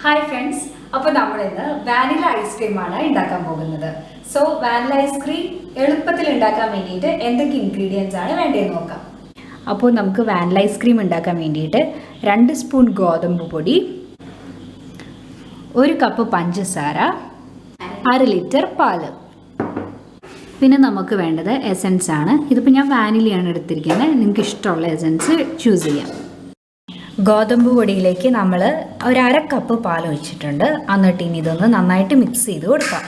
Hi friends, അപ്പോൾ നമ്മളിന്ന് vanilla ഐസ്ക്രീമാണ് ഉണ്ടാക്കാൻ പോകുന്നത്. സോ വാനില ഐസ്ക്രീം എളുപ്പത്തിൽ ഉണ്ടാക്കാൻ വേണ്ടിയിട്ട് എന്തൊക്കെ ഇൻഗ്രീഡിയൻസ് ആണ് വേണ്ടതെന്ന് നോക്കാം. അപ്പോൾ നമുക്ക് വാനില ഐസ്ക്രീം ഉണ്ടാക്കാൻ വേണ്ടിയിട്ട് 2 സ്പൂൺ ഗോതമ്പ് പൊടി, 1 കപ്പ് പഞ്ചസാര, 1/2 ലിറ്റർ പാല്, പിന്നെ നമുക്ക് വേണ്ടത് എസൻസ് ആണ്. ഇതിപ്പോൾ ഞാൻ വാനിലയാണ് എടുത്തിരിക്കുന്നത്. നിങ്ങൾക്ക് ഇഷ്ടമുള്ള എസൻസ് ചൂസ് ചെയ്യാം. ഗോതമ്പ് പൊടിയിലേക്ക് നമ്മൾ 1/2 കപ്പ് പാൽ ഒഴിച്ചിട്ടുണ്ട്. എന്നിട്ട് ഇനി ഇതൊന്ന് നന്നായിട്ട് മിക്സ് ചെയ്ത് കൊടുക്കാം.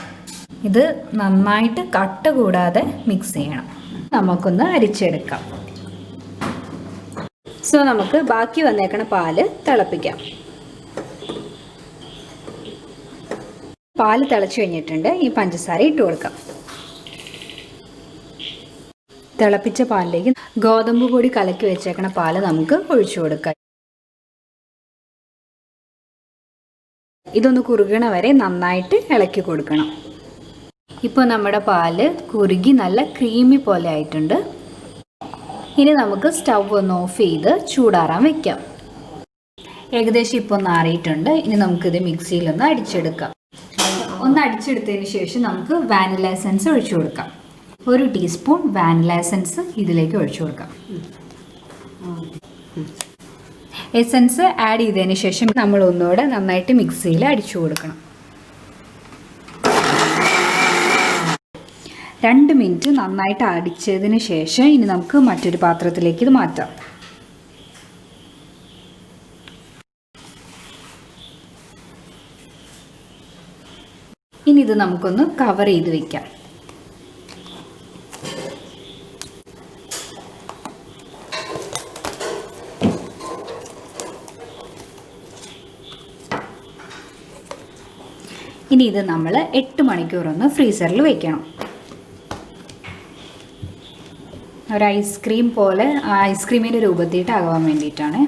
ഇത് നന്നായിട്ട് കട്ട കൂടാതെ മിക്സ് ചെയ്യണം. നമുക്കൊന്ന് അരിച്ചെടുക്കാം. സോ നമുക്ക് ബാക്കി വന്നേക്കണ പാല് തിളപ്പിക്കാം. പാല് തിളച്ച് കഴിഞ്ഞിട്ടുണ്ട്. ഈ പഞ്ചസാര ഇട്ട് കൊടുക്കാം. തിളപ്പിച്ച പാലിലേക്ക് ഗോതമ്പ് പൊടി കലക്കി വെച്ചേക്കണ പാല് നമുക്ക് ഒഴിച്ചു കൊടുക്കാം. ഇതൊന്ന് കുറുകണ വരെ നന്നായിട്ട് ഇളക്കി കൊടുക്കണം. ഇപ്പോൾ നമ്മുടെ പാല് കുറുകി നല്ല ക്രീമി പോലെ ആയിട്ടുണ്ട്. ഇനി നമുക്ക് സ്റ്റവ് ഒന്ന് ഓഫ് ചെയ്ത് ചൂടാറാൻ വെക്കാം. ഏകദേശം ഇപ്പോൾ ഒന്ന് ആറിയിട്ടുണ്ട്. ഇനി നമുക്കിത് മിക്സിയിലൊന്ന് അടിച്ചെടുക്കാം. ഒന്ന് അടിച്ചെടുത്തതിന് ശേഷം നമുക്ക് വാനില എസൻസ് ഒഴിച്ചു കൊടുക്കാം. 1 ടീസ്പൂൺ വാനില എസൻസ് ഇതിലേക്ക് ഒഴിച്ചു കൊടുക്കാം. എസൻസ് ആഡ് ചെയ്തതിന് ശേഷം നമ്മൾ ഒന്നുകൂടെ നന്നായിട്ട് മിക്സിയിൽ അടിച്ചു കൊടുക്കണം. 2 മിനിറ്റ് നന്നായിട്ട് അടിച്ചതിന് ശേഷം ഇനി നമുക്ക് മറ്റൊരു പാത്രത്തിലേക്ക് ഇത് മാറ്റാം. ഇനി ഇത് നമുക്കൊന്ന് കവർ ചെയ്ത് വെക്കാം. ഇനി ഇത് നമ്മൾ 8 മണിക്കൂറൊന്ന് ഫ്രീസറിൽ വെക്കണം. ഒരു ഐസ്ക്രീം പോലെ ഐസ്ക്രീമിൻ്റെ രൂപത്തിയിട്ടാകാൻ വേണ്ടിയിട്ടാണ്.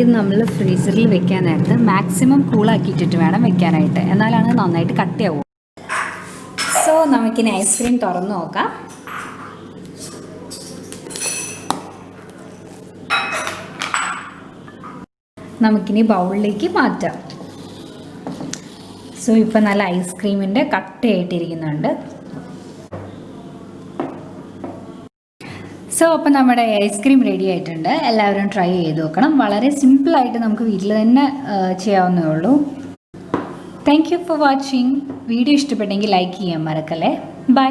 ഇത് നമ്മൾ ഫ്രീസറിൽ വെക്കാൻ നേരത്ത് മാക്സിമം കൂളാക്കിയിട്ടിട്ട് വേണം വെക്കാനായിട്ട്. എന്നാലാണ് നന്നായിട്ട് കട്ടിയാവും. സോ നമുക്കിനി ഐസ്ക്രീം തുറന്ന് നോക്കാം. നമുക്കിനി ബൗളിലേക്ക് മാറ്റാം. സോ ഇപ്പോൾ നല്ല ഐസ്ക്രീമിൻ്റെ കട്ടയായിട്ടിരിക്കുന്നുണ്ട്. സോ അപ്പോൾ നമ്മുടെ ഐസ്ക്രീം റെഡി ആയിട്ടുണ്ട്. എല്ലാവരും ട്രൈ ചെയ്ത് നോക്കണം. വളരെ സിമ്പിളായിട്ട് നമുക്ക് വീട്ടിൽ തന്നെ ചെയ്യാവുന്നേ ഉള്ളൂ. Thank you for watching. Video ഇഷ്ടപ്പെട്ടെങ്കിൽ ലൈക്ക് ചെയ്യാൻ മറക്കല്ലേ. ബൈ.